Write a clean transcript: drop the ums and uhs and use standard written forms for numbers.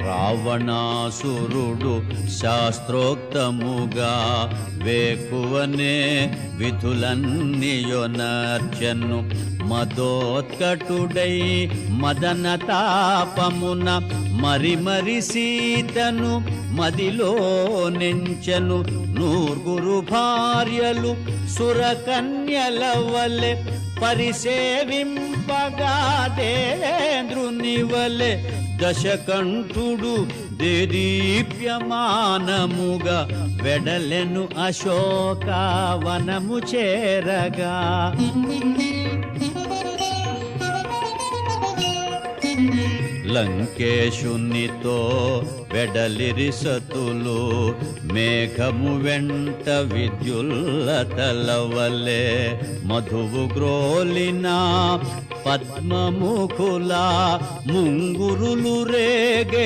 రావణాసురుడు శాస్త్రోక్తముగా వేకువనే విధులన్నీయొనర్చెను. మదోత్కటుడై మదన తాపమున మరి సీతను మదిలో నెంచెను. నూర్గురు భార్యలు సురకన్యల వలె పరిసేవింపగా దేంద్రుని వలె దశకంఠుడు దేదీప్యమానముగా వెడలెను అశోకవనము చేరగా. లంకేశునితో వెడలిరి సతులు మేఘము వెంట విద్యుల్లతల వలె మధువు గ్రోలిన పద్మముఖుల ముంగురులు రేగే